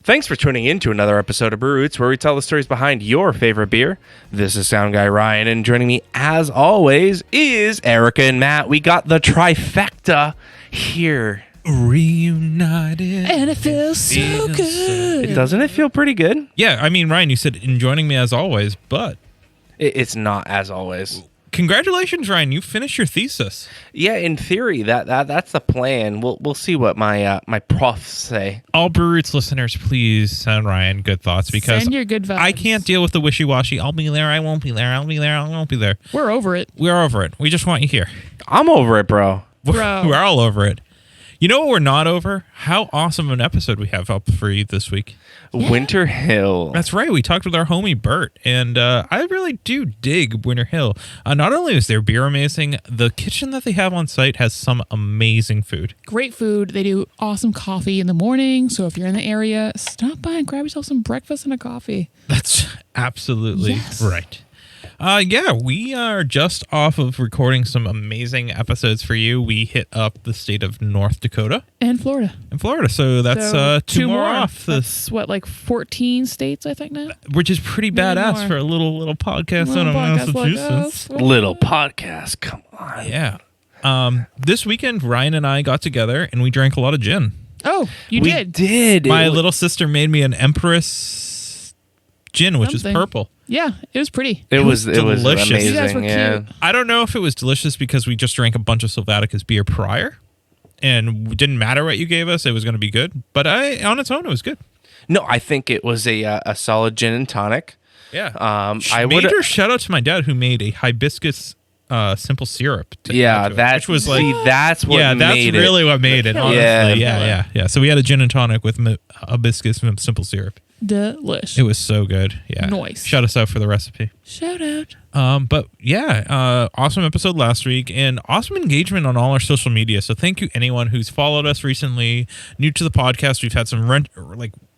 Thanks for tuning in to another episode of Brew Roots, where we tell the stories behind your favorite beer. This is Sound Guy Ryan, and joining me, as always, is Erica and Matt. We got the trifecta here. Reunited. And it feels so good. Doesn't it feel pretty good? Yeah, I mean, Ryan, you said in joining me as always, but... It's not as always. Congratulations, Ryan. You finished your thesis. Yeah, in theory, that's the plan. We'll see what my profs say. All Brew Roots listeners, please send Ryan good thoughts, because Send your good vibes. I can't deal with the wishy-washy. I'll be there, I won't be there, I'll be there, I won't be there. We're over it. We're over it. We just want you here. I'm over it, bro. Bro. We're all over it. You know what we're not over? How awesome an episode we have up for you this week. Yeah. Winter Hill. That's right. We talked with our homie Bert, and I really do dig Winter Hill. Not only is their beer amazing, the kitchen that they have on site has some amazing food. Great food. They do awesome coffee in the morning. So if you're in the area, stop by and grab yourself some breakfast and a coffee. That's absolutely Yes. right. Yeah, we are just off of recording some amazing episodes for you. We hit up the state of North Dakota And Florida. and Florida, so that's So two more off. That's what, like 14 states, I think now? Which is pretty badass more. for a little podcast Little out of podcast like Massachusetts. us. Little podcast. Come on. Yeah. This weekend, Ryan and I got together and we drank a lot of gin. Oh, you We did. did. My little sister made me an Empress gin, which Something. is purple. Yeah, it was pretty. It was delicious. amazing. You guys were yeah. cute. I don't know if it was delicious because we just drank a bunch of Silvaticus beer prior, and it didn't matter what you gave us; it was going to be good. But on its own, it was good. No, I think it was a solid gin and tonic. Yeah. I would. Major shout out to my dad who made a hibiscus simple syrup. To Yeah, add to it, that which was like. that's what Yeah, that's made really what made it. Honestly, Yeah. yeah. So we had a gin and tonic with hibiscus simple syrup. Delish. It was so good. Yeah. Nice. Shout us out for the recipe. Shout out. But yeah, awesome episode last week and awesome engagement on all our social media. So thank you anyone who's followed us recently, new to the podcast. We've had some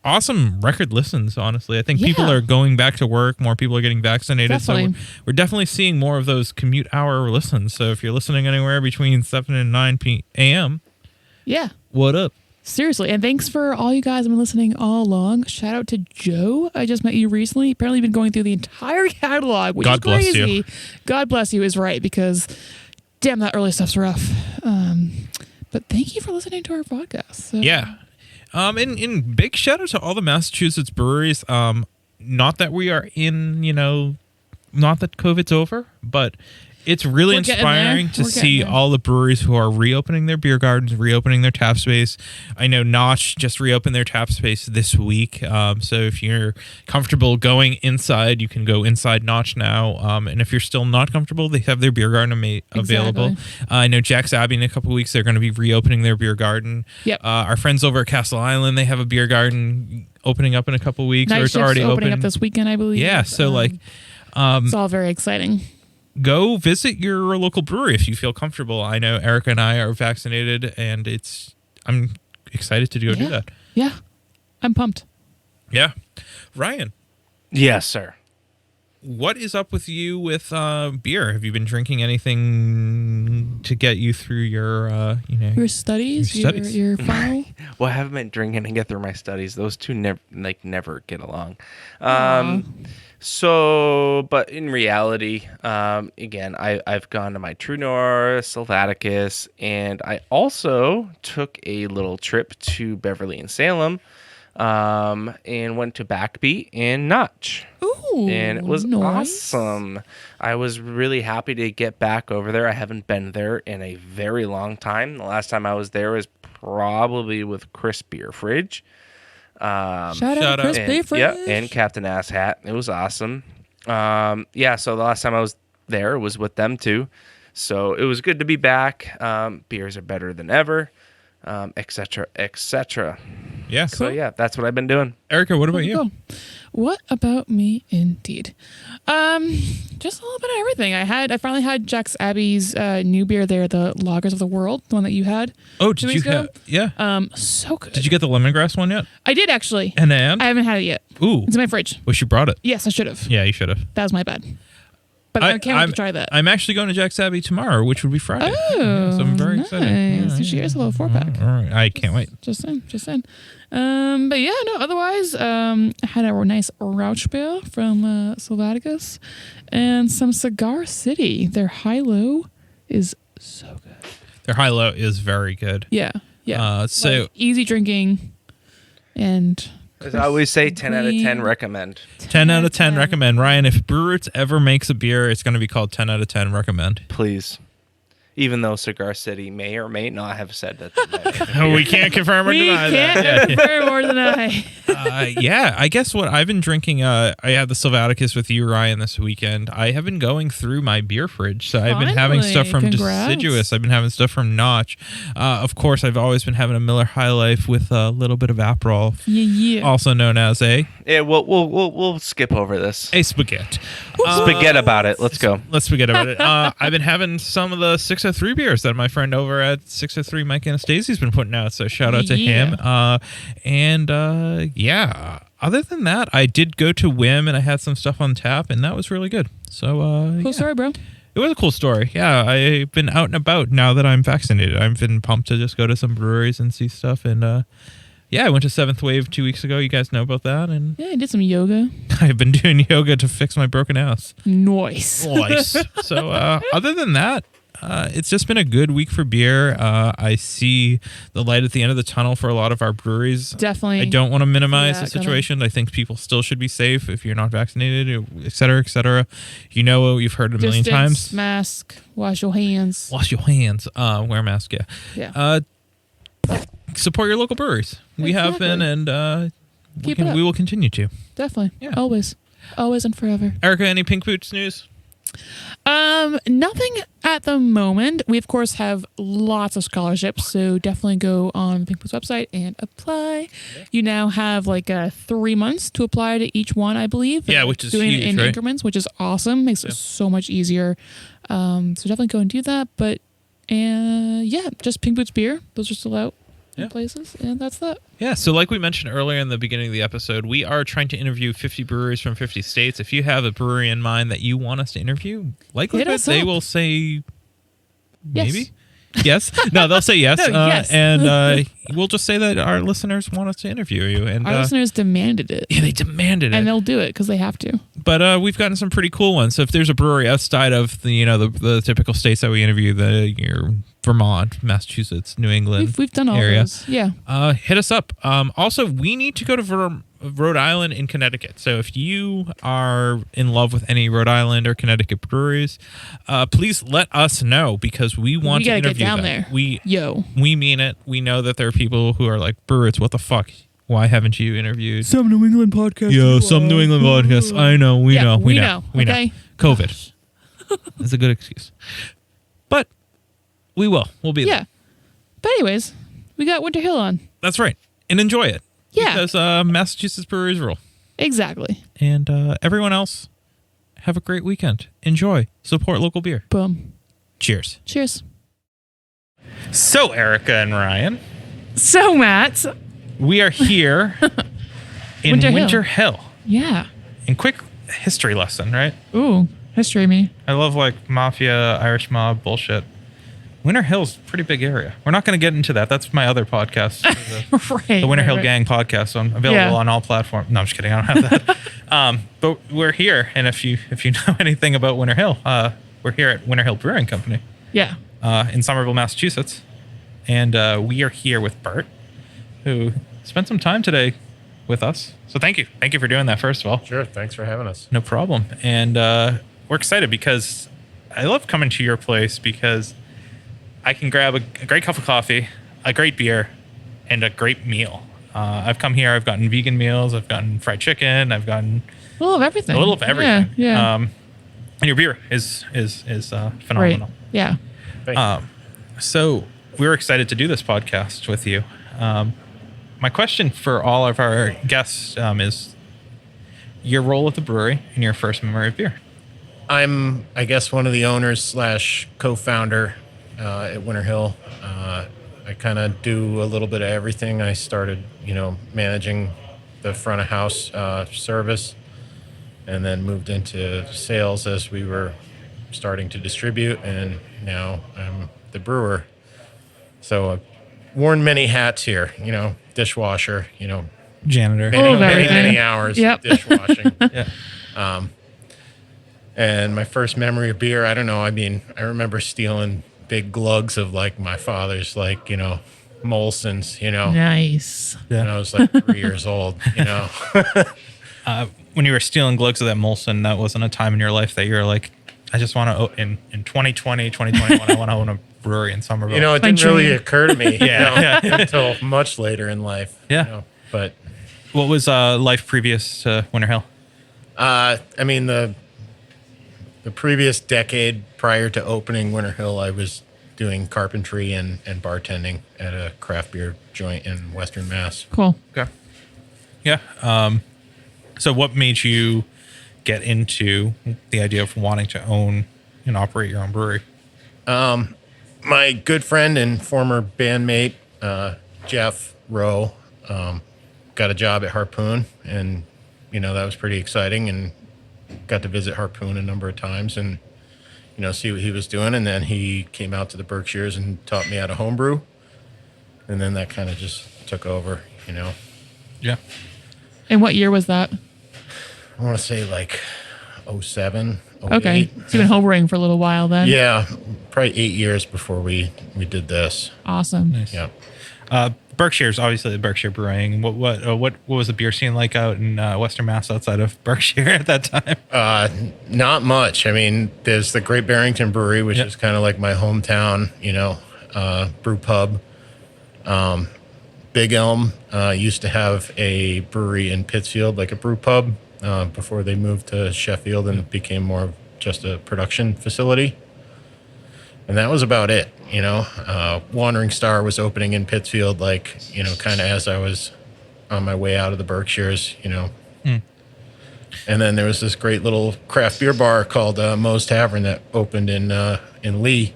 awesome record listens, honestly. I think people Yeah. are going back to work. More people are getting vaccinated. Definitely. So we're definitely seeing more of those commute hour listens. So if you're listening anywhere between 7 and 9 a.m., Yeah. what up? Seriously, and thanks for all you guys who've been listening all along. Shout out to Joe. I just met you recently. Apparently, you've been going through the entire catalog, which God is bless crazy. you. God bless you is right, because damn, that early stuff's rough. But thank you for listening to our podcast. So, Yeah. And big shout out to all the Massachusetts breweries. Not that we are in, not that COVID's over, but it's really We're getting inspiring there. to We're see getting there. all the breweries who are reopening their beer gardens, reopening their tap space. I know Notch just reopened their tap space this week. So if you're comfortable going inside, you can go inside Notch now. And if you're still not comfortable, they have their beer garden available. Exactly. I know Jack's Abbey in a couple of weeks, they're going to be reopening their beer garden. Yep. Our friends over at Castle Island, they have a beer garden opening up in a couple of weeks, Night or it's Shift's already opening open. up this weekend, I believe. Yeah, so it's all very exciting. go visit your local brewery if you feel comfortable. I know Erica and I are vaccinated, and I'm excited to go do that. Yeah, I'm pumped. Yeah. Ryan, Yes, sir. what is up with you with beer? Have you been drinking anything to get you through your, Your studies, Your studies. your final. Well, I haven't been drinking to get through my studies. Those two never get along. So, but in reality, again, I've gone to my True North, Silvaticus, and I also took a little trip to Beverly and Salem, and went to Backbeat and Notch. Ooh, And it was nice. awesome. I was really happy to get back over there. I haven't been there in a very long time. The last time I was there was probably with Chris Beer Fridge. Shout Shout out out. Chris Beefridge. Yeah, and Captain Ass Hat. It was awesome. Yeah, so the last time I was there was with them too. So it was good to be back. Beers are better than ever, et cetera, et cetera. Yeah. So yeah, that's what I've been doing. Erica, what about you? Cool. What about me, indeed? Just a little bit of everything. I finally had Jack's Abbey's new beer there, the Lagers of the World, the one that you had. Oh, 2 did you weeks ago. have? Yeah. So good. Did you get the lemongrass one yet? I did actually. And I haven't had it yet. ooh, It's in my fridge. wish you brought it. Yes, I should have. Yeah, you should have. That was my bad. But I can't wait to try that. I'm actually going to Jack's Abbey tomorrow, which would be Friday. Oh, so I'm very nice. excited. So cheers, a little 4-pack. All right. I can't wait. Just saying. But yeah, no, otherwise, I had a nice Rauch beer from Slovaticus and some Cigar City. Their high-low is so good. Their high-low is very good. Yeah. So like, easy drinking and... As I always say, 10 out of 10 recommend. 10 out of 10 recommend. Ryan, if Brewer Bert ever makes a beer, it's going to be called 10 out of 10 recommend. Please. Even though Cigar City may or may not have said that. We can't confirm or deny that. We can't confirm or deny. Yeah, I guess what I've been drinking, I had the Sylvaticus with you, Ryan, this weekend. I have been going through my beer fridge. So I've been having stuff from Deciduous. I've been having stuff from Notch. Of course, I've always been having a Miller High Life with a little bit of Aperol. Yeah. Also known as a... Yeah, we'll skip over this. A spaghetti. Spaghetti about it. Let's go. Let's forget about it. I've been having some of the 603 beers that my friend over at 603 Mike Anastasia's been putting out. So shout out to him. Yeah. Other than that, I did go to Whim and I had some stuff on tap, and that was really good. So Cool story, bro. It was a cool story. Yeah, I've been out and about now that I'm vaccinated. I've been pumped to just go to some breweries and see stuff. And yeah, I went to Seventh Wave 2 weeks ago. You guys know about that. And yeah, I did some yoga. I've been doing yoga to fix my broken ass. Nice. So other than that, it's just been a good week for beer. I see the light at the end of the tunnel for a lot of our breweries. Definitely. I don't want to minimize the situation. I think people still should be safe if you're not vaccinated, et cetera, et cetera. You know what you've heard a million times. Mask, wash your hands. Wash your hands. Wear a mask, Yeah. Support your local breweries. We have been, and we will continue to. Definitely. Yeah. Always and forever. Erica, any Pink Boots news? Nothing at the moment. We of course have lots of scholarships, so definitely go on Pink Boots website and apply. You now have like 3 months to apply to each one, I believe. Yeah, which is doing huge, it in right? increments, which is awesome. Makes it so much easier. So definitely go and do that. But yeah, just Pink Boots beer. Those are still out. Places, and that's that. Yeah, so like we mentioned earlier in the beginning of the episode, we are trying to interview 50 breweries from 50 states. If you have a brewery in mind that you want us to interview, likely they will say maybe. Yes. No, they'll say yes. Yes. And we'll just say that our listeners want us to interview you. And our listeners demanded it. Yeah, they demanded it. And they'll do it because they have to. But we've gotten some pretty cool ones. So if there's a brewery outside of the typical states that we interview, your Vermont, Massachusetts, New England, we've done all area, those. Yeah. Hit us up. Also, we need to go to Rhode Island and Connecticut. So if you are in love with any Rhode Island or Connecticut breweries, please let us know because we want to interview get down them. there. We mean it. We know that there are people who are like, Brewers, what the fuck? Why haven't you interviewed some New England podcasts? Some New England podcasts. I know. We know. Okay. COVID. It's a good excuse. But we will. We'll be there. Yeah. But anyways, we got Winter Hill on. That's right. And enjoy it. Yeah. Because Massachusetts breweries rule. Exactly. And everyone else, have a great weekend. Enjoy. Support local beer. Boom. Cheers. Cheers. So, Erica and Ryan. So, Matt. We are here in Winter Hill. Yeah. And quick history lesson, right? Ooh, history me. I love like mafia, Irish mob bullshit. Winter Hill's a pretty big area. We're not going to get into that. That's my other podcast. The Winter Hill Gang podcast. So I'm available on all platforms. No, I'm just kidding. I don't have that. But we're here. And if you know anything about Winter Hill, we're here at Winter Hill Brewing Company. Yeah. In Somerville, Massachusetts. And we are here with Bert, who spent some time today with us. So thank you. Thank you for doing that, first of all. Sure. Thanks for having us. No problem. And we're excited because I love coming to your place because I can grab a great cup of coffee, a great beer, and a great meal. I've come here. I've gotten vegan meals. I've gotten fried chicken. I've gotten a little of everything. Yeah. And your beer is phenomenal. Right. Yeah. So we're excited to do this podcast with you. My question for all of our guests is your role at the brewery and your first memory of beer. I'm, I guess, one of the owners / co-founder at Winter Hill. I kind of do a little bit of everything. I started, managing the front of house service, and then moved into sales as we were starting to distribute, and now I'm the brewer. So I've worn many hats here, dishwasher, Janitor. many, Oh, very many good. hours Yep. of dishwashing. Yeah. And my first memory of beer, I don't know. I mean, I remember stealing big glugs of like my father's, like, Molson's, Nice. when I was like 3 years old, When you were stealing glugs of that Molson, that wasn't a time in your life that you're like, I just want to, in 2020, 2021, I want to own a brewery in Somerville. It didn't really dream. occur to me, Yeah. until much later in life. Yeah. But What was life previous to Winter Hill? I mean, the previous decade prior to opening Winter Hill, I was doing carpentry and bartending at a craft beer joint in Western Mass. Cool. Okay. Yeah. So what made you get into the idea of wanting to own and operate your own brewery? My good friend and former bandmate, Jeff Rowe, got a job at Harpoon, and that was pretty exciting, and got to visit Harpoon a number of times and see what he was doing. And then he came out to the Berkshires and taught me how to homebrew, and then that kind of just took over. Yeah. And what year was that? I want to say like 07, 08. Okay. So you've been homebrewing for a little while then? Yeah, probably 8 years before we did this. Awesome. Nice. Yeah. Berkshire's obviously the Berkshire Brewing. What was the beer scene like out in Western Mass outside of Berkshire at that time? Not much. I mean, there's the Great Barrington Brewery, which Yep. is kind of like my hometown, brew pub. Big Elm used to have a brewery in Pittsfield, like a brew pub, before they moved to Sheffield and it became more of just a production facility. And that was about it, Wandering Star was opening in Pittsfield, like, kind of as I was on my way out of the Berkshires, And then there was this great little craft beer bar called Moe's Tavern that opened in Lee,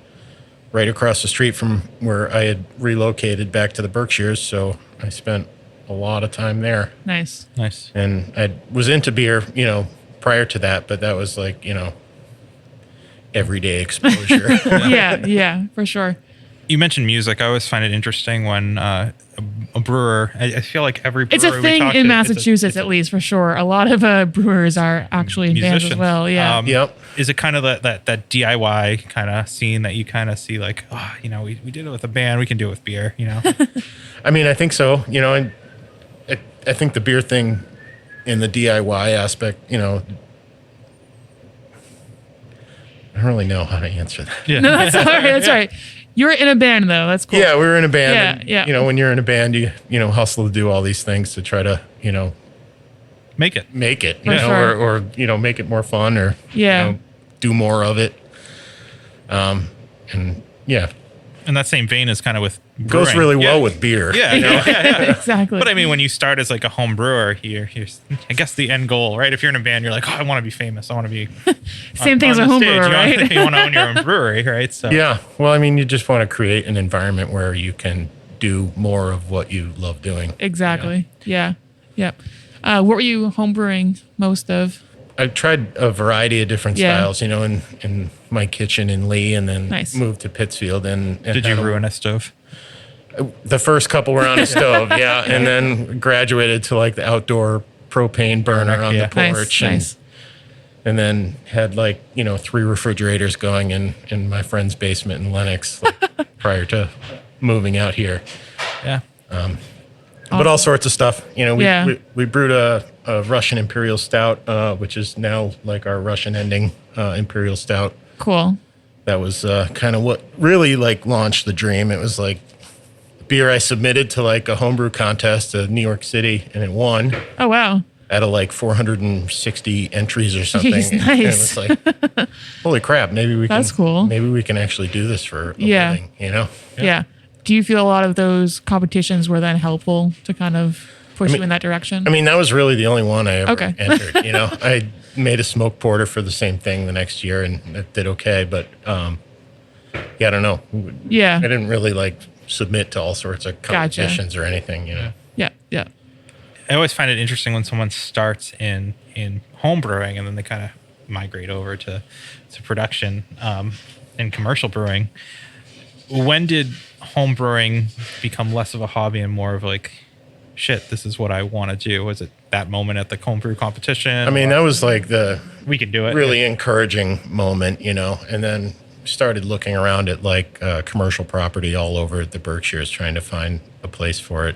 right across the street from where I had relocated back to the Berkshires. So I spent a lot of time there. Nice. Nice. And I was into beer, prior to that, but that was like, everyday exposure. Yeah, for sure. You mentioned music. I always find it interesting when a brewer. I feel like every brewer It's a we thing talk in to, Massachusetts, at least, for sure. A lot of brewers are actually in bands as musicians. well. Yeah. Yep. Is it kind of that DIY kind of scene that you kind of see like, we did it with a band, we can do it with beer, I mean, I think so. And I think the beer thing in the DIY aspect, I don't really know how to answer that. Yeah. No, that's all right. That's all right. You're in a band, though. That's cool. Yeah, we were in a band. Yeah, and, yeah. when you're in a band, you hustle to do all these things to try to, Make it. make it, For sure. or make it more fun, or Yeah. do more of it. And yeah, In that same vein as kind of with goes brewing. really well Yeah. with beer. Yeah, yeah. Exactly. But I mean, when you start as like a home brewer, here's I guess the end goal, right? If you're in a band, you're like, I want to be famous. I want to be Same thing as on a the home stage. brewer, You want- right? You want to own your own brewery, right? So Yeah. Well, I mean, you just want to create an environment where you can do more of what you love doing. Exactly. Yeah. Yep. What were you homebrewing most of? I tried a variety of different Yeah. styles, in my kitchen in Lee, and then Nice. moved to Pittsfield. And Did you had a- ruin a stove? The first couple were on a stove, yeah, and then graduated to like the outdoor propane burner on Yeah. the porch, Nice. and then had like 3 refrigerators going in my friend's basement in Lenox prior to moving out here. Yeah. But all sorts of stuff. Yeah. We brewed a Russian Imperial Stout, which is now like our Russian ending Imperial Stout. Cool. That was kind of what really like launched the dream. It was like beer I submitted to like a homebrew contest in New York City, and it won Oh, wow. out of like 460 entries or something. Jeez, And nice. it was like, holy crap! Maybe we That's can. cool. Maybe we can actually do this for a Yeah. living. Yeah. Do you feel a lot of those competitions were then helpful to kind of push you in that direction? I mean, that was really the only one I ever Okay. entered. I made a smoke porter for the same thing the next year, and it did okay. But yeah, I don't know. Yeah. I didn't really like submit to all sorts of competitions or anything. Yeah. Yeah. I always find it interesting when someone starts in home brewing and then they kind of migrate over to production and commercial brewing. When did home brewing become less of a hobby and more of like, shit, this is what I want to do? Was it that moment at the home brew competition? I mean, that was like the we can do it. Really encouraging moment, and then started looking around at like commercial property all over the Berkshires, trying to find a place for it,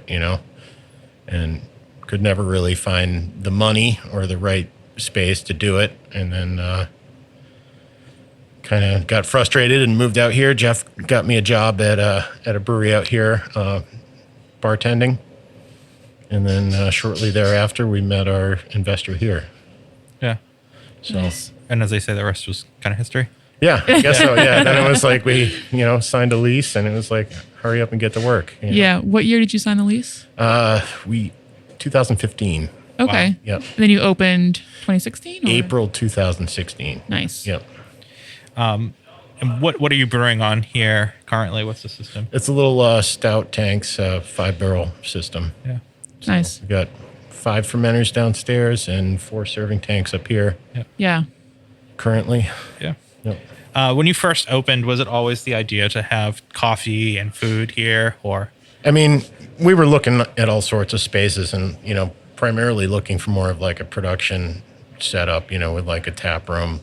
and could never really find the money or the right space to do it. And then kind of got frustrated and moved out here. Jeff got me a job at a brewery out here, bartending. And then shortly thereafter, we met our investor here. Yeah. So, Nice. And as they say, the rest was kind of history. yeah, I guess so. Yeah. Then it was like we, signed a lease, and it was like, hurry up and get to work. Yeah. What year did you sign the lease? 2015. Okay. Wow. Yep. And then you opened 2016? April 2016. Nice. Yep. And what are you brewing on here currently? What's the system? It's a little stout tanks, 5-barrel system. Yeah. Nice. We've got 5 fermenters downstairs and 4 serving tanks up here Yeah. currently. Yeah. Yep. When you first opened, was it always the idea to have coffee and food here, or? I mean, we were looking at all sorts of spaces and, primarily looking for more of like a production setup, with like a tap room,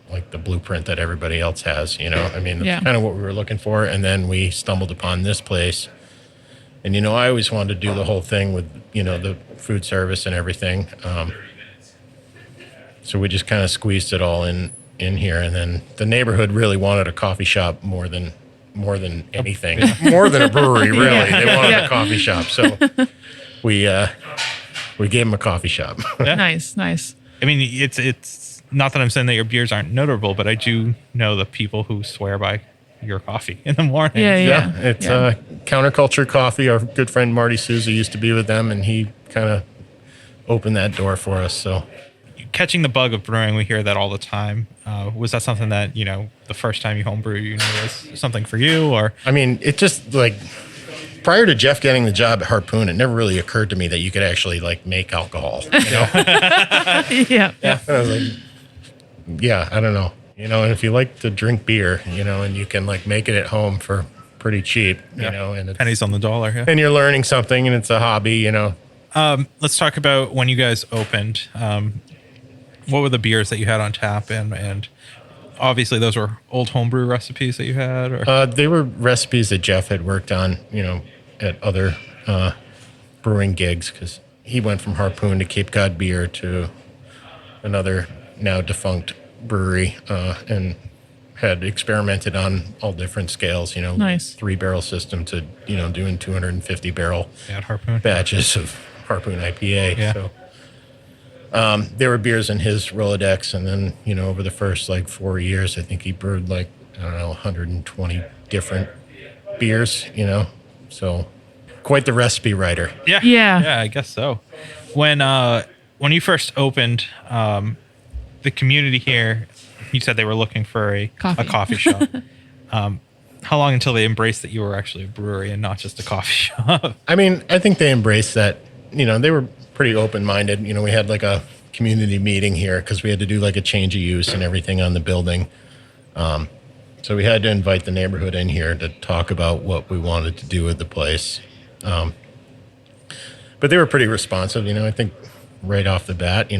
like the blueprint that everybody else has, I mean, that's Yeah. kind of what we were looking for. And then we stumbled upon this place. And, I always wanted to do the whole thing with, the food service and everything. So we just kind of squeezed it all in here. And then the neighborhood really wanted a coffee shop more than anything, more than a brewery, really. Yeah. They wanted Yeah. a coffee shop. So we gave them a coffee shop. Yeah. Nice. Nice. I mean, it's not that I'm saying that your beers aren't notable, but I do know the people who swear by your coffee in the morning. Yeah. It's Yeah. Counterculture Coffee. Our good friend Marty Souza used to be with them, and he kind of opened that door for us. So Catching the bug of brewing, we hear that all the time. Was that something that, the first time you homebrew, was something for you, or? I mean, it just like prior to Jeff getting the job at Harpoon, it never really occurred to me that you could actually like make alcohol. Yeah. And I was like, yeah, I don't know. And if you like to drink beer, and you can like make it at home for pretty cheap, and it's, Pennies on the dollar. Yeah. and you're learning something and it's a hobby, Let's talk about when you guys opened. What were the beers that you had on tap, and obviously those were old homebrew recipes that you had, or? They were recipes that Jeff had worked on, at other brewing gigs, because he went from Harpoon to Cape Cod Beer to another now defunct brewery, and had experimented on all different scales, Nice. 3-barrel system to, doing 250-barrel At Harpoon. batches of Harpoon IPA. Yeah. So there were beers in his Rolodex, and then, over the first like 4 years, I think he brewed like, 120 different beers, so quite the recipe writer. Yeah. Yeah. Yeah, I guess so. When you first opened the community here, you said they were looking for a coffee shop. How long until they embraced that you were actually a brewery and not just a coffee shop? I mean, I think they embraced that. They were pretty open-minded. We had like a community meeting here because we had to do like a change of use and everything on the building. So we had to invite the neighborhood in here to talk about what we wanted to do with the place. But they were pretty responsive. I think right off the bat, we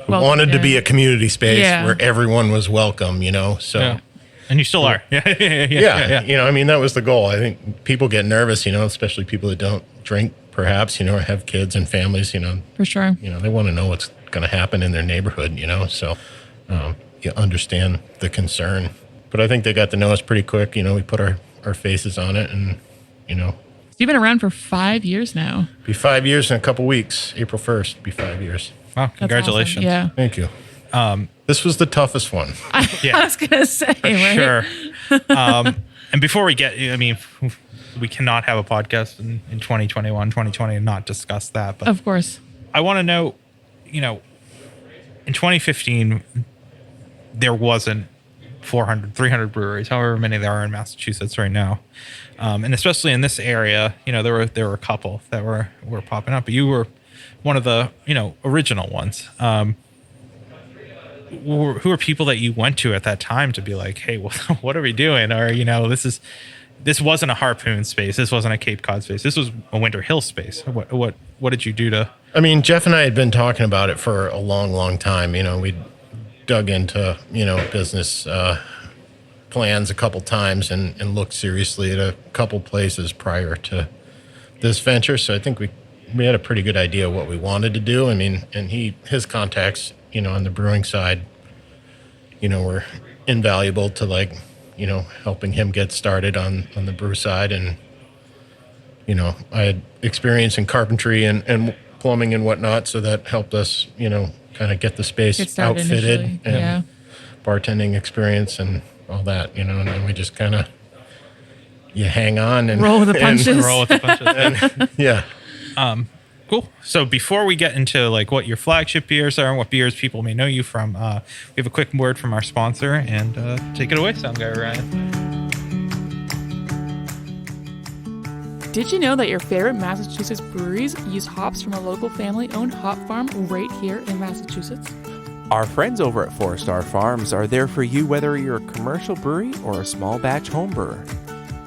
wanted to be a community space where everyone was welcome, so. Yeah. And you still are. Yeah. I mean, that was the goal. I think people get nervous, especially people that don't drink, perhaps, or have kids and families, For sure. they want to know what's going to happen in their neighborhood, so you understand the concern. But I think they got to know us pretty quick. We put our faces on it, and, You've been around for 5 years now. be 5 years in a couple weeks. April 1st, be 5 years. Wow, That's congratulations. awesome. Yeah. Thank you. This was the toughest one. Yeah. I was going to say, right? Sure. And before we get, we cannot have a podcast in 2021, 2020 and not discuss that. But Of course. I want to know, in 2015, there wasn't 400, 300 breweries, however many there are in Massachusetts right now. And especially in this area, there were a couple that were popping up, but you were one of the, original ones. Who are people that you went to at that time to be like, hey, what are we doing? Or, this wasn't a Harpoon space. This wasn't a Cape Cod space. This was a Winter Hill space. What did you do to? I mean, Jeff and I had been talking about it for a long, long time. We dug into, business plans a couple times and looked seriously at a couple places prior to this venture. So I think we had a pretty good idea of what we wanted to do. I mean, and his contacts, on the brewing side, were invaluable to helping him get started on the brew side. And, I had experience in carpentry and plumbing and whatnot. So that helped us, kind of get the space outfitted initially. and bartending experience and all that, and then we just kind of, you hang on and roll with the punches. Roll with the punches. Yeah. Cool. So before we get into what your flagship beers are and what beers people may know you from, we have a quick word from our sponsor, and take it away, Sound Guy Ryan. Did you know that your favorite Massachusetts breweries use hops from a local family-owned hop farm right here in Massachusetts? Our friends over at 4-Star Farms are there for you whether you're a commercial brewery or a small batch home brewer.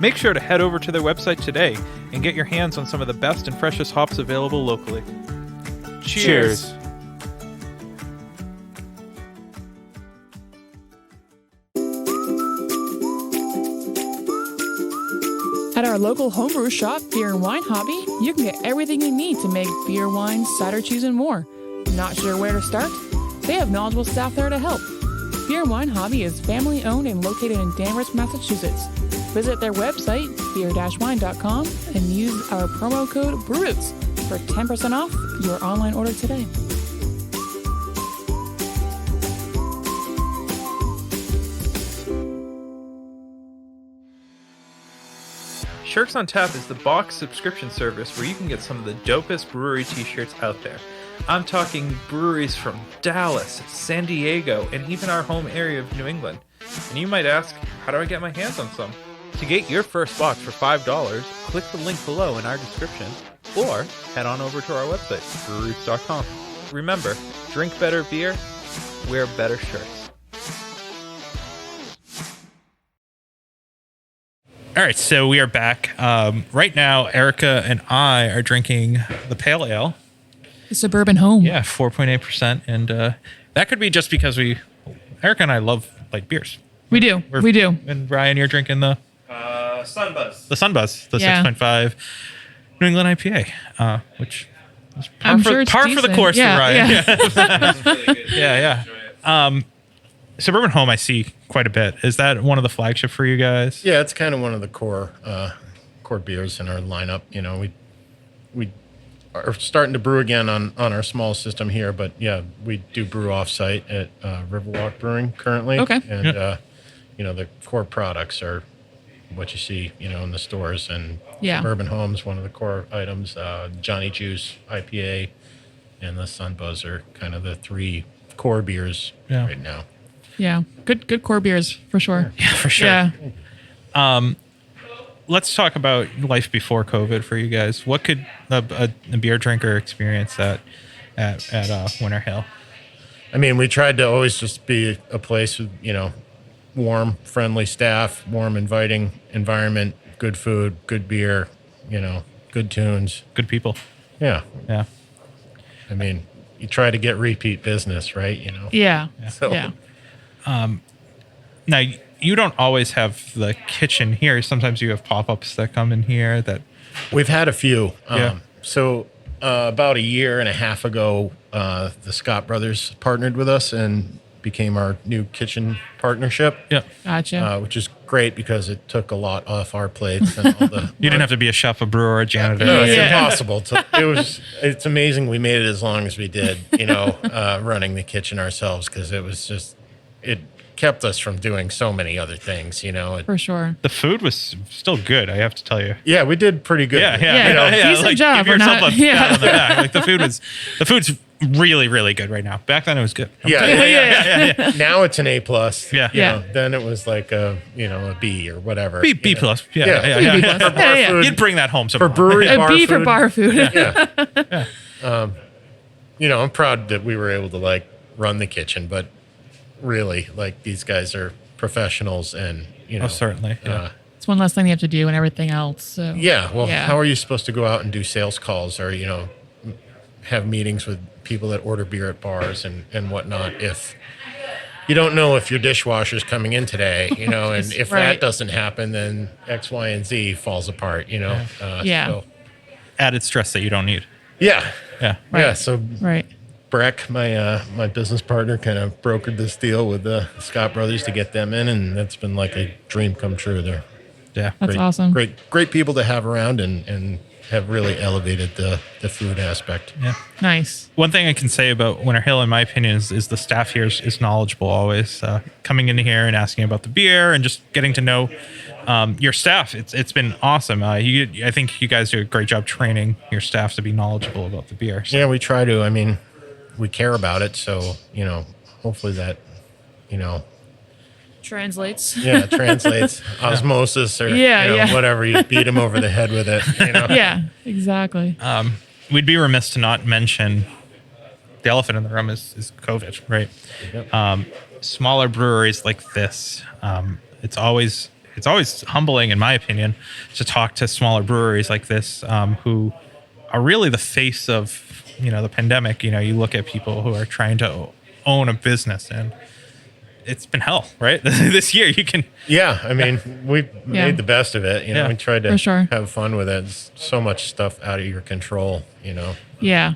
Make sure to head over to their website today and get your hands on some of the best and freshest hops available locally. Cheers. At our local homebrew shop, Beer and Wine Hobby, you can get everything you need to make beer, wine, cider, cheese, and more. Not sure where to start? They have knowledgeable staff there to help. Beer and Wine Hobby is family-owned and located in Danvers, Massachusetts. Visit their website, beer-wine.com, and use our promo code BREWROOTS for 10% off your online order today. Shirks on Tap is the box subscription service where you can get some of the dopest brewery t-shirts out there. I'm talking breweries from Dallas, San Diego, and even our home area of New England. And you might ask, how do I get my hands on some? To get your first box for $5, click the link below in our description, or head on over to our website, breweroots.com. Remember, drink better beer, wear better shirts. All right, so we are back. Right now, Erica and I are drinking the Pale Ale. The Suburban Home. Yeah, 4.8%. And that could be just because Erica and I love light beers. We do. And Ryan, you're drinking the Sunbuzz. The Sunbuzz, the Yeah. 6.5 New England IPA, which is I'm sure it's par for the decent. course for Ryan. Yeah. That's really good. Yeah. Suburban Home, I see quite a bit. Is that one of the flagship for you guys? Yeah, it's kind of one of the core beers in our lineup. We are starting to brew again on our small system here, but yeah, we do brew off-site at Riverwalk Brewing currently. Okay. And the core products are what you see, in the stores, and Yeah. Suburban Home's one of the core items. Johnny Juice IPA and the Sunbuzz are kind of the three core beers right now. Yeah. Good core beers, for sure. Yeah, for sure. Yeah. Let's talk about life before COVID for you guys. What could a beer drinker experience at Winter Hill? I mean, we tried to always just be a place with, warm, friendly staff, warm, inviting environment, good food, good beer, good tunes. Good people. Yeah. Yeah. I mean, you try to get repeat business, right? Yeah. So, Yeah. Now, you don't always have the kitchen here. Sometimes you have pop-ups that come in here that... We've had a few. Yeah. So about a year and a half ago, the Scott brothers partnered with us and became our new kitchen partnership. Yeah. Gotcha. Which is great because it took a lot off our plates and all the. You didn't have to be a chef, a brewer, or a janitor. No, it's Yeah. impossible. It's amazing we made it as long as we did, running the kitchen ourselves, because it kept us from doing so many other things, for sure. The food was still good, I have to tell you. Yeah, we did pretty good. Yeah. Yeah, decent job. Give We're yourself not- a yeah. pat on the back. Like the food's really, really good right now. Back then it was good. Yeah. Now it's an A+. Yeah. You Yeah. know, then it was like a B or whatever. B you know. plus. Yeah. Yeah. Yeah. B plus. For bar Yeah, yeah. food, You'd bring that home for somewhere. brewery A bar B for food. bar food. Yeah. You know, I'm proud that we were able to like run the kitchen, but really, like these guys are professionals, and you know, Oh, certainly. Yeah. It's one less thing you have to do and everything else. So Yeah. Well, Yeah. how are you supposed to go out and do sales calls or, have meetings with people that order beer at bars and whatnot if you don't know if your dishwasher's coming in today, and if Right. that doesn't happen, then X, Y, and Z falls apart, Yeah. So, Added stress that you don't need. yeah. Yeah. Yeah. So Right. Breck, my business partner, kind of brokered this deal with the Scott brothers to get them in, and that's been like a dream come true. They're Yeah. That's great, awesome. great people to have around, and have really elevated the food aspect. Yeah. Nice. One thing I can say about Winter Hill, in my opinion, is the staff here is knowledgeable always. Coming into here and asking about the beer and just getting to know your staff. It's been awesome. I think you guys do a great job training your staff to be knowledgeable about the beer. So, Yeah, we try to. I mean, we care about it, so hopefully that, Translates. translates osmosis or Yeah. whatever. You beat them over the head with it. Yeah, exactly. we'd be remiss to not mention the elephant in the room is COVID, right? Yep. Smaller breweries like this, it's always humbling, in my opinion, to talk to smaller breweries like this, who are really the face of the pandemic. You look at people who are trying to own a business, and it's been hell, right? This year you can. Yeah, I mean, we made the best of it. Yeah, We tried to for sure. have fun with it. It's so much stuff out of your control. Yeah.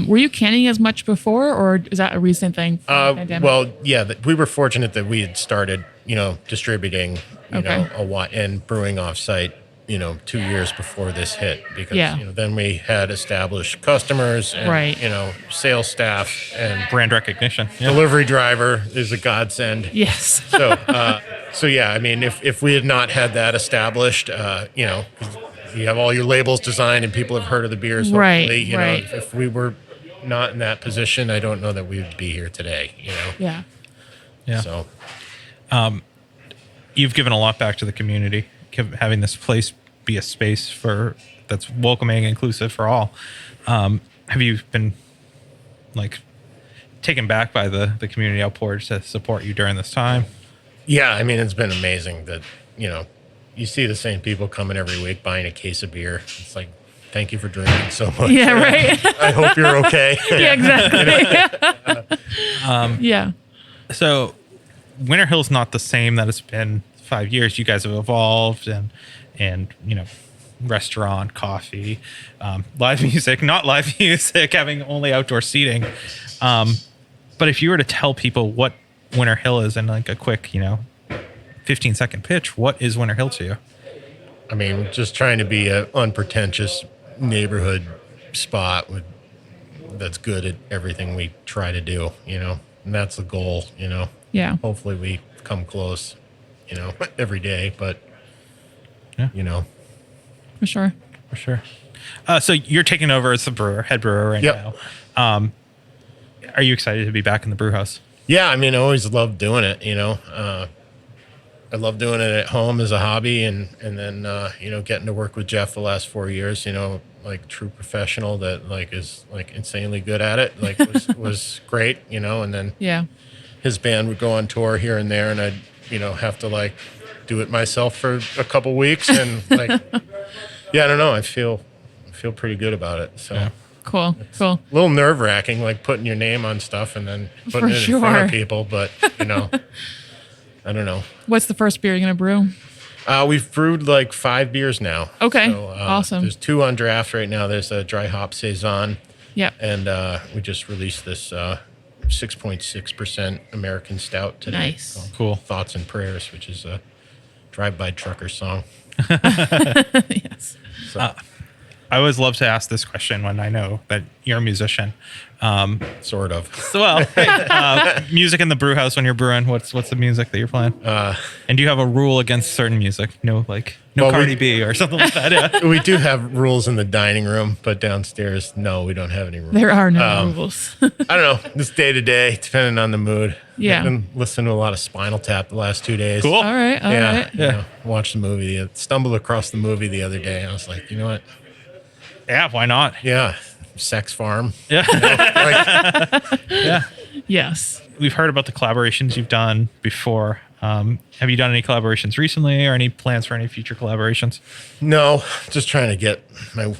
Were you canning as much before, or is that a recent thing? From the pandemic? Well, yeah, we were fortunate that we had started, distributing, Okay. and brewing off site, 2 years before this hit, because Yeah. then we had established customers and Right. sales staff, and Brand recognition. Yeah. delivery driver is a godsend. Yes. So yeah, I mean, if we had not had that established, 'cause you have all your labels designed and people have heard of the beers. Right, Hopefully, right. If we were not in that position, I don't know that we would be here today. Yeah. Yeah. So You've given a lot back to the community, having this place be a space that's welcoming, inclusive for all. Have you been taken back by the community outpour to support you during this time? yeah, I mean, it's been amazing that you see the same people coming every week buying a case of beer. It's like, thank you for drinking so much. Yeah. Right. I hope you're okay. Yeah. Exactly. Yeah. So Winter Hill's not the same that it's been 5 years. You guys have evolved and restaurant, coffee, live music, not live music, having only outdoor seating. But if you were to tell people what Winter Hill is in like a quick, 15-second pitch, what is Winter Hill to you? I mean, just trying to be an unpretentious neighborhood spot that's good at everything we try to do, and that's the goal, Yeah. Hopefully we come close, every day, but, Yeah. For sure. For sure. So you're taking over as the head brewer right Yep. now. Are you excited to be back in the brew house? Yeah, I mean, I always loved doing it, I love doing it at home as a hobby, and then, getting to work with Jeff the last 4 years, like true professional that is insanely good at it, was great, and then Yeah. his band would go on tour here and there, and I'd, have to do it myself for a couple weeks, and yeah, I don't know, I feel pretty good about it. So Yeah. Cool. Cool. a little nerve wracking, putting your name on stuff and then putting For it in front sure. of people, but I don't know. What's the first beer you're gonna brew? We've brewed 5 beers now. Okay. So, Awesome. There's 2 on draft right now. There's a dry hop saison, Yep. and we just released this 6.6% American stout today. Nice. So, Cool. Thoughts and Prayers, which is a drive-by trucker song. Yes. So, I always love to ask this question when I know that you're a musician. Sort of. So, well, hey, music in the brew house when you're brewing. What's the music that you're playing? And do you have a rule against certain music? No, like no Well, Cardi B or something like that. Yeah. We do have rules in the dining room, but downstairs, no, we don't have any rules. There are no rules. I don't know. This day to day, depending on the mood. Yeah. I've been listening to a lot of Spinal Tap the last 2 days. Cool. All right. All Yeah. right. You know, watched the movie. Stumbled across the movie the other day. I was like, you know what? Yeah, why not? Yeah. Sex Farm. Yeah. Like, Yeah. Yes. We've heard about the collaborations you've done before. Have you done any collaborations recently or any plans for any future collaborations? no, just trying to get my,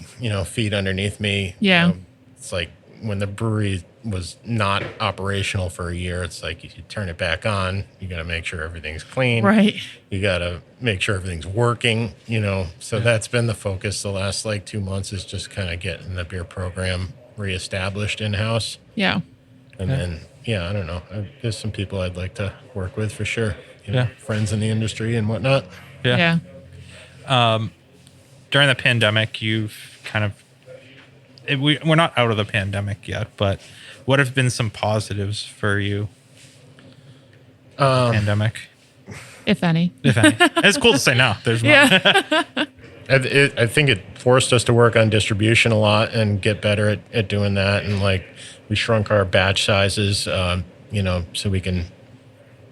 feet underneath me. Yeah. It's like when the brewery was not operational for a year, it's like you turn it back on. You got to make sure everything's clean. Right. You got to make sure everything's working, So that's been the focus the last 2 months is just kind of getting the beer program reestablished in-house. Yeah. And then, I don't know. There's some people I'd like to work with for sure. Yeah. Friends in the industry and whatnot. Yeah. During the pandemic, you've kind of we're not out of the pandemic yet, but what have been some positives for you? Pandemic, If any. if any. It's cool to say now. There's not. Yeah. I think it forced us to work on distribution a lot and get better at doing that. And we shrunk our batch sizes, so we can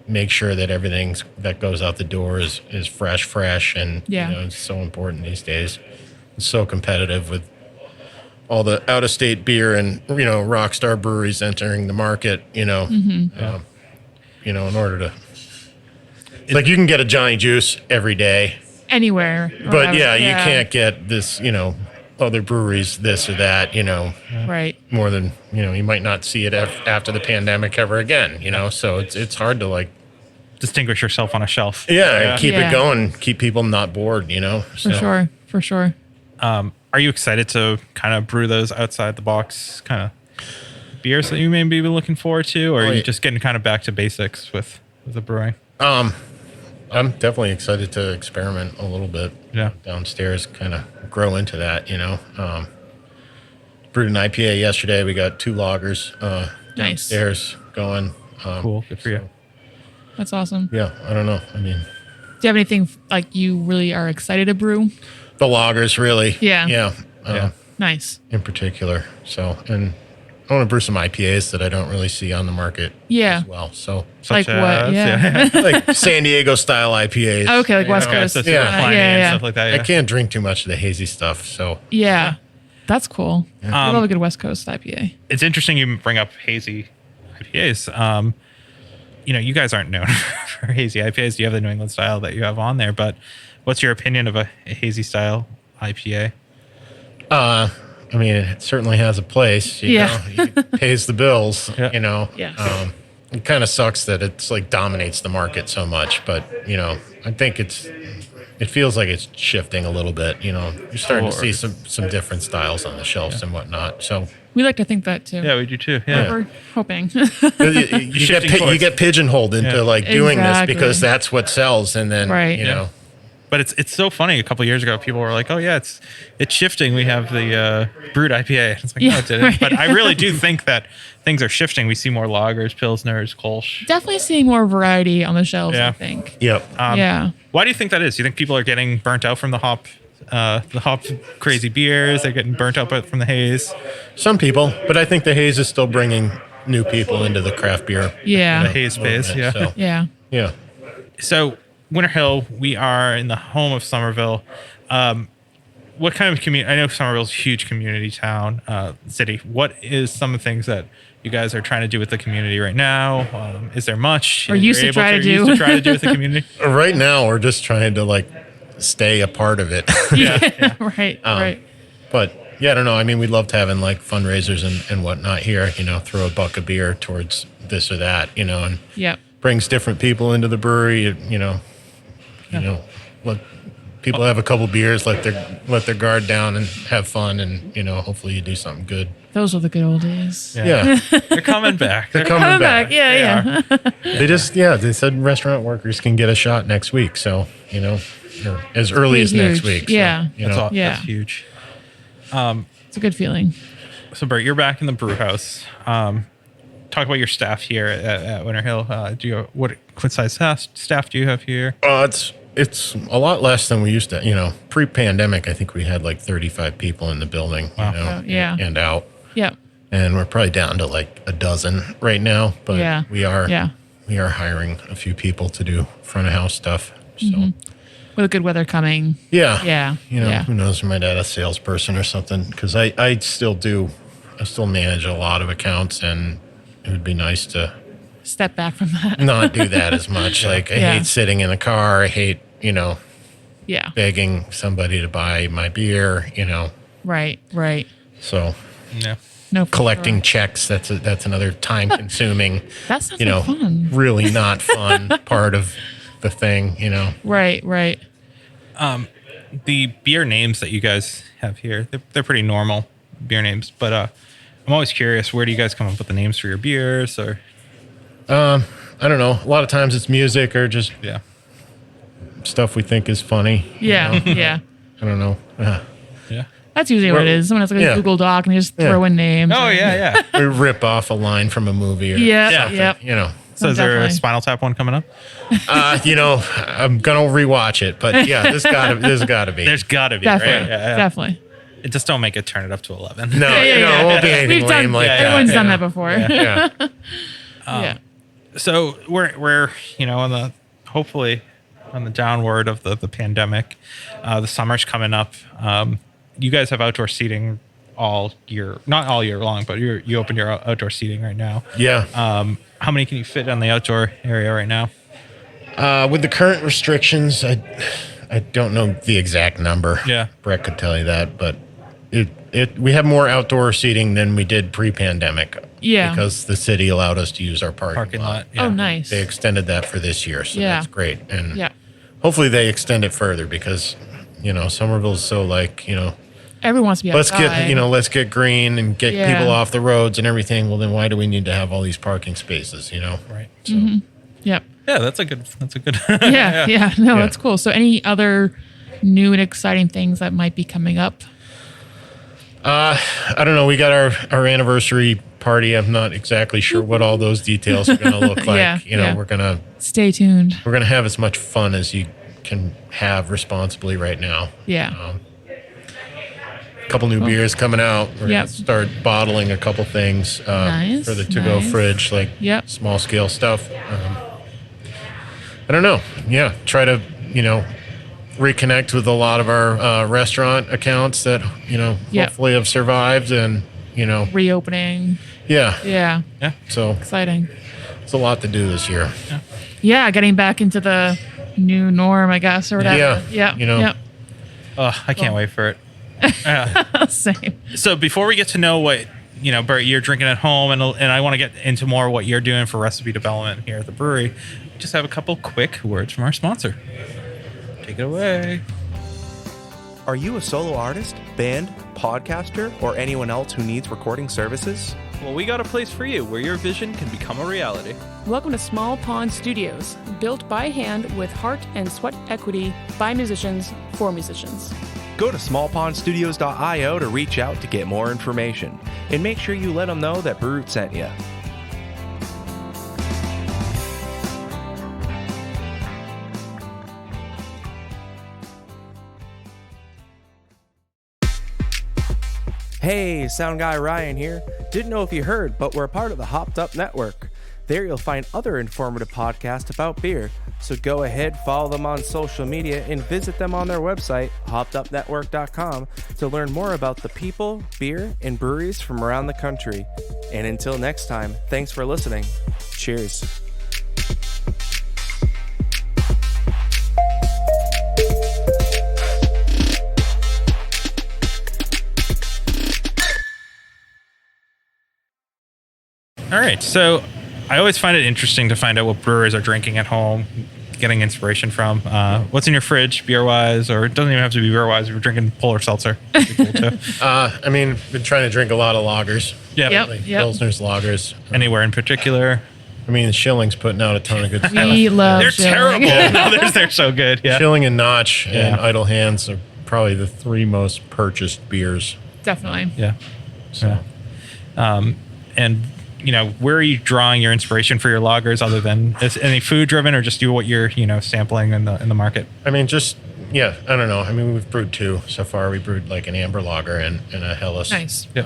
make sure that everything that goes out the door is fresh. And, Yeah. It's so important these days. It's so competitive with all the out-of-state beer and, rock star breweries entering the market, in order to, you can get a Johnny Juice every day. Anywhere. or But whatever. you can't get this, other breweries, this or that, Right. more than, you might not see it after the pandemic ever again, So it's hard to Distinguish yourself on a shelf. and keep Yeah. it going, keep people not bored, For sure. For sure. Are you excited to kind of brew those outside the box kind of beers that you may be looking forward to, or are you yeah. just getting kind of back to basics with the brewing? I'm definitely excited to experiment a little bit Yeah. downstairs, kind of grow into that, Brewed an IPA yesterday. We got 2 lagers Nice. downstairs going. Cool. Good for you. That's awesome. Yeah, I don't know. I mean, Do you have anything you really are excited to brew? the lagers really. Yeah. Yeah. Yeah. Nice. In particular. So, and I want to brew some IPAs that I don't really see on the market Yeah. as well. So, Like Such what? as- Yeah. like San Diego style IPAs. Okay, like West Okay, Coast. so Yeah. Pliny Yeah, and yeah. stuff like that. I Yeah. can't drink too much of the hazy stuff. So, Yeah. That's cool. I love a good West Coast IPA. It's interesting you bring up hazy IPAs. You guys aren't known for hazy IPAs. You have the New England style that you have on there, but what's your opinion of a hazy style IPA? I mean, it certainly has a place. You Yeah. know, it pays the bills. Yeah. Yes. It kind of sucks that it's dominates the market so much, but I think it feels like it's shifting a little bit. You're starting to see some different styles on the shelves and whatnot. So We like to think that too. Yeah, we do too. Yeah. We're hoping. you Shifting you towards- get pigeonholed into Yeah. doing this Exactly. because that's what sells, and then Right. But it's so funny. A couple years ago, people were like, "Oh yeah, it's shifting. We have the brewed IPA." It's like, Yeah, no, it didn't. right. But I really do think that things are shifting. We see more lagers, pilsners, Kolsch. Definitely seeing more variety on the shelves, Yeah. I think. Yep. Yeah. Why do you think that is? Do you think people are getting burnt out from the hop crazy beers? They're getting burnt out from the haze. Some people, but I think the haze is still bringing new people into the craft beer. Yeah. The haze phase, movement, yeah. So, Yeah. yeah. So Winter Hill, we are in the home of Somerville. What kind of community? I know Somerville's a huge community town, city. What is some of the things that you guys are trying to do with the community right now? Is there much? Or used you're to able try to do. used to try to do with the community? Right now, we're just trying to stay a part of it. Yeah. Right. Right. But yeah, I don't know. I mean, we'd love to having fundraisers and whatnot here. Throw a buck of beer towards this or that. And Yep. brings different people into the brewery. Let people have a couple beers, let their guard down, and have fun, and hopefully you do something good. Those were the good old days. Yeah, They're coming back. they're coming Coming back. back. Yeah. They Yeah. They said restaurant workers can get a shot next week. So or as early as Pretty next huge. week. So, Yeah. That's, Yeah. that's huge. It's a good feeling. So Bert, you're back in the brew house. Talk about your staff here at Winter Hill. What size staff do you have here? It's a lot less than we used to. Pre-pandemic, I think we had like 35 people in the building. Wow. Yeah. and out. Yep. And we're probably down to like a dozen right now. But Yeah. we are Yeah. hiring a few people to do front of house stuff. So With good weather coming. yeah, Yeah. Yeah. who knows? We might add a salesperson or something because I still manage a lot of accounts, and it would be nice to Step back from that. not do that as much. Like I Yeah. hate sitting in the car. I hate Yeah. begging somebody to buy my beer. Right. Right. So Yeah. No. for collecting sure. checks, that's another time consuming, That sounds like fun. really not fun part of the thing. Right. Right. The beer names that you guys have here, they're pretty normal beer names, but I'm always curious, where do you guys come up with the names for your beers? Or I don't know. A lot of times it's music or just yeah. stuff we think is funny. Yeah. Yeah. I don't know. Yeah. That's usually what it is. Someone has like a Yeah. Google Doc and they just Yeah. throw in names. Oh yeah. We rip off a line from a movie or Yeah. something. Yep. So is there a Definitely. Spinal Tap one coming up? I'm gonna rewatch it, but yeah, there's gotta be. There's got to be, Definitely. right? Yeah. Definitely. Just don't make it turn it up to 11. No, it won't be anything We've done. lame like that. Everyone's done yeah. that before. Yeah. Yeah. So we're hopefully on the downward of the pandemic. The summer's coming up. You guys have outdoor seating all year, not all year long, but you open your outdoor seating right now. Yeah. How many can you fit on the outdoor area right now? With the current restrictions, I don't know the exact number. Yeah. Brett could tell you that, but we have more outdoor seating than we did pre-pandemic. Yeah. Because the city allowed us to use our Parking lot. Yeah. Oh, nice. They extended that for this year, so Yeah. that's great. And Yeah. hopefully they extend it further because, Somerville's so Everyone wants to be let's outside. let's get green and get Yeah. people off the roads and everything. Well, then why do we need to have all these parking spaces, Right. So Yep. Yeah, that's a good. Yeah. Yeah. No, Yeah. that's cool. So, any other new and exciting things that might be coming up? I don't know. We got our anniversary party. I'm not exactly sure what all those details are going to look like. Yeah, yeah. We're gonna Stay tuned. have as much fun as you can have responsibly right now. Yeah. A couple new beers coming out. We're Yep. gonna start bottling a couple things Nice, for the to-go nice. fridge, like Yep. small scale stuff. I don't know. Yeah, try to reconnect with a lot of our restaurant accounts that Yep. hopefully have survived, and Reopening. yeah. Yeah. Yeah. So Exciting. it's a lot to do this year. Yeah. Getting back into the new norm, I guess, or whatever. Yeah, Yeah. Yep. Oh, I can't wait for it. Same. So before we get to know what Bert, you're drinking at home, and I want to get into more what you're doing for recipe development here at the brewery, just have a couple quick words from our sponsor. Take it away. Are you a solo artist, band, podcaster, or anyone else who needs recording services? Well, we got a place for you where your vision can become a reality. Welcome to Small Pond Studios, built by hand with heart and sweat equity by musicians for musicians. Go to smallpondstudios.io to reach out to get more information. And make sure you let them know that Brute sent you. Hey, Sound Guy Ryan here. Didn't know if you heard, but we're part of the Hopped Up Network. There you'll find other informative podcasts about beer. So go ahead, follow them on social media, and visit them on their website, hoppedupnetwork.com, to learn more about the people, beer, and breweries from around the country. And until next time, thanks for listening. Cheers. All right, so I always find it interesting to find out what brewers are drinking at home, getting inspiration from. What's in your fridge, beer-wise, or it doesn't even have to be beer-wise. If you're drinking Polar Seltzer, that'd be cool too. Been trying to drink a lot of lagers. Yeah. Yep. Like Pilsner's lagers. Anywhere in particular? Schilling's putting out a ton of good stuff. We love They're Schilling. terrible. No, they're so good. Yeah. Schilling and Notch and Yeah. Idle Hands are probably the three most purchased beers. Definitely. Yeah. So And where are you drawing your inspiration for your lagers, other than is any food driven, or just do what you're sampling in the market? I mean, I don't know. I mean, we've brewed 2 so far. We brewed like an amber lager and a Helles. Nice. Yep.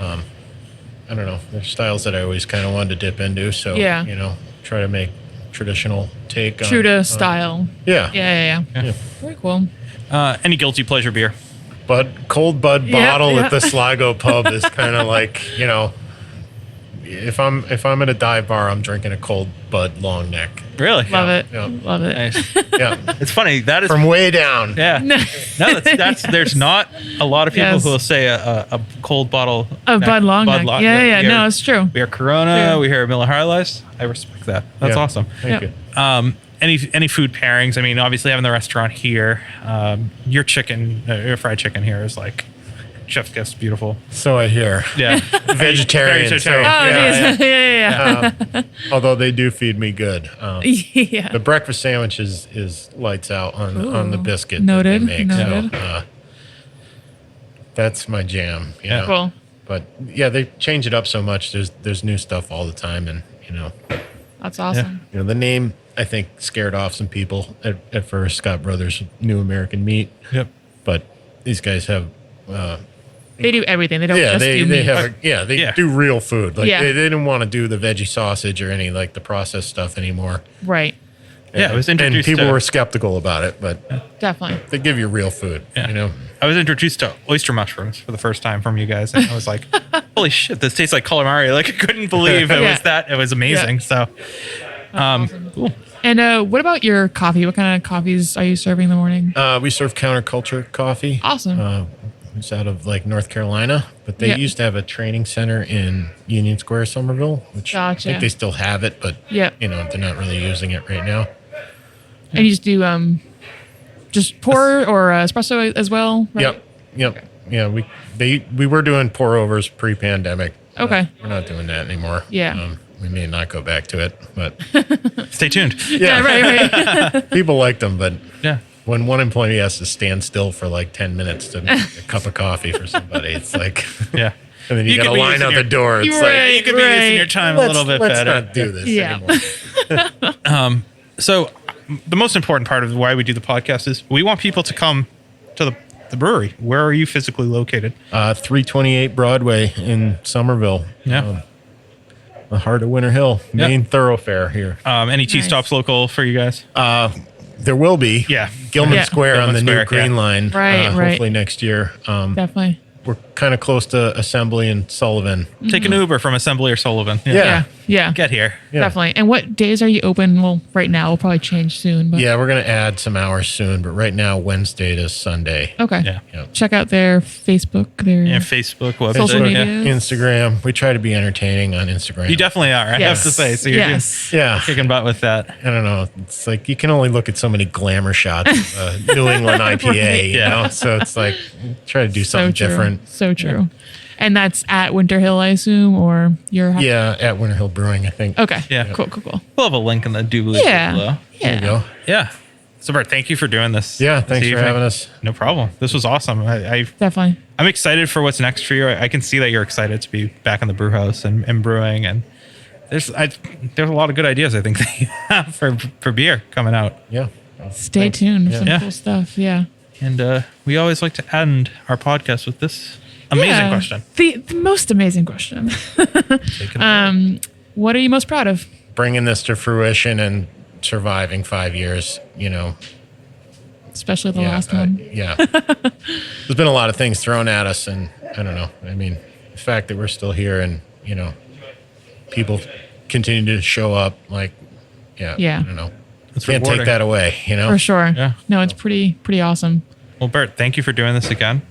I don't know. There's styles that I always kind of wanted to dip into. So, Yeah. Try to make traditional take on. True to style. Yeah. Yeah. Very cool. Any guilty pleasure beer? Cold Bud Yeah, bottle yeah. at the Sligo pub is kind of like, if I'm at a dive bar, I'm drinking a Cold Bud long neck. Really? Love it. Yeah. Love it. Nice. Yeah. It's funny. That is From way down. Yeah. No, that's there's not a lot of people Yes. who will say a cold bottle A Bud Long Neck. Yeah. We No, hear- it's true. We hear Corona. Yeah. We hear Miller High Life. I respect that. That's Yeah. awesome. Thank Yeah. you. Any food pairings? I mean, obviously having the restaurant here, your fried chicken here is like chef's kiss, beautiful. So I hear. Yeah. Vegetarian. Very So, Oh, yeah. yeah. Although they do feed me good. Yeah. The breakfast sandwich is lights out on the Ooh. biscuit Noted, that they make. noted. So that's my jam. You Yeah. know? Cool. But yeah, they change it up so much. There's new stuff all the time, and That's awesome. the name I think scared off some people at first. Scott Brothers New American Meat, Yep. but these guys have. They do everything. They don't just they do meat. have they Yeah. do real food. Like Yeah. they didn't want to do the veggie sausage or any like the processed stuff anymore. Right. Yeah, I was And introduced people to, were skeptical about it, but Definitely. they give you real food. Yeah. I was introduced to oyster mushrooms for the first time from you guys, and I was like, "Holy shit, this tastes like calamari!" Like I couldn't believe it Yeah. was that. It was amazing. So, cool. And what about your coffee? What kind of coffees are you serving in the morning? We serve counterculture coffee. Awesome. It's out of like North Carolina, but they Yeah. used to have a training center in Union Square, Somerville, which I Gotcha. think they still have it, but Yeah. they're not really using it right now. And you just do just pour or espresso as well? Right? Yep. Yeah, we were doing pour overs pre-pandemic. Okay. We're not doing that anymore. Yeah. We may not go back to it, but Stay tuned. Yeah, right. people liked them. But Yeah. when one employee has to stand still for like 10 minutes to make a cup of coffee for somebody, it's like, Yeah. and then you You got could to be line using out your- the door. It's You're like, right. You could be using your time a little bit let's better. not do this Yeah. anymore. So, the most important part of why we do the podcast is we want people to come to the brewery. Where are you physically located? 328 Broadway in Somerville. Yeah. The heart of Winter Hill, Yeah. main thoroughfare here. Any tea Nice. stops local for you guys? There will be. Yeah. Gilman Yeah. Square on Gilman the Square, new Green yeah. Line. Right, right. Hopefully next year. Definitely. We're kind of close to Assembly and Sullivan. Take an Uber from Assembly or Sullivan. Yeah. Yeah. Get here. Yeah. Definitely. And what days are you open? Well, right now will probably change soon. But Yeah, we're going to add some hours soon, but right now, Wednesday to Sunday. Okay. Yeah. Check out their Facebook. Their And Facebook, website. Social yeah. media. Instagram. We try to be entertaining on Instagram. You definitely are, I have to say. So you're yes. Yeah. kicking butt with that. I don't know. It's like you can only look at so many glamour shots of New England IPA, you Yeah. know? So it's like, try to do So something true. different. So true. And that's at Winter Hill, I assume, or your Yeah, at Winter Hill Brewing, I think. Okay. Yeah. Cool. Cool. We'll have a link in the doobly Yeah. below. There you Yeah. go. Yeah. So, Bert, thank you for doing this. Yeah, this thanks for evening. having us. No problem. This was awesome. Definitely. I'm excited for what's next for you. I can see that you're excited to be back in the brew house and brewing. And there's a lot of good ideas, I think, that you have for beer coming out. Yeah. Stay Thanks. tuned. Yeah. Some Yeah. cool stuff. Yeah. And we always like to end our podcast with this amazing Yeah. question. The most amazing question. What are you most proud of? Bringing this to fruition and surviving 5 years, Especially the yeah, last one. yeah. There's been a lot of things thrown at us, and I don't know. I mean, the fact that we're still here and, people continue to show up, like, Yeah. I don't know. It's Can't rewarding. take that away, For sure. Yeah. No, it's pretty awesome. Well, Bert, thank you for doing this again.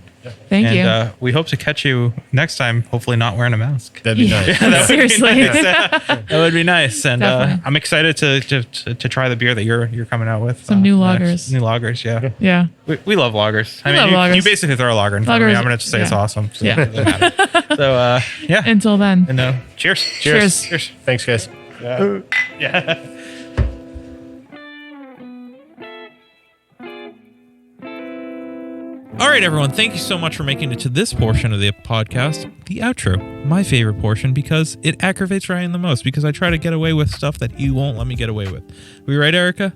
Thank and you. We hope to catch you next time, hopefully not wearing a mask. That'd be nice. Seriously. That would be nice. And Definitely. I'm excited to try the beer that you're coming out with. Some new next. lagers. New lagers, yeah. Yeah. We love lagers. love lagers. You basically throw a lager in front of me. Lagers, I'm going to say it's yeah. awesome. So Yeah. it doesn't matter. So, yeah. Until then. And cheers. Cheers. Cheers. Thanks, guys. Yeah. All right, everyone. Thank you so much for making it to this portion of the podcast, the outro. My favorite portion because it aggravates Ryan the most because I try to get away with stuff that he won't let me get away with. We right, Erica?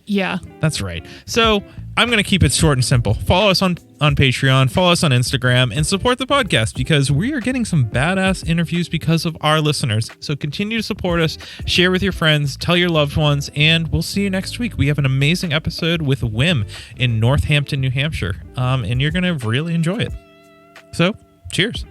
Yeah. That's right. So I'm going to keep it short and simple. Follow us on Patreon, follow us on Instagram, and support the podcast because we are getting some badass interviews because of our listeners. So continue to support us, share with your friends, tell your loved ones, and we'll see you next week. We have an amazing episode with Wim in Northampton, New Hampshire, and you're going to really enjoy it. So, cheers.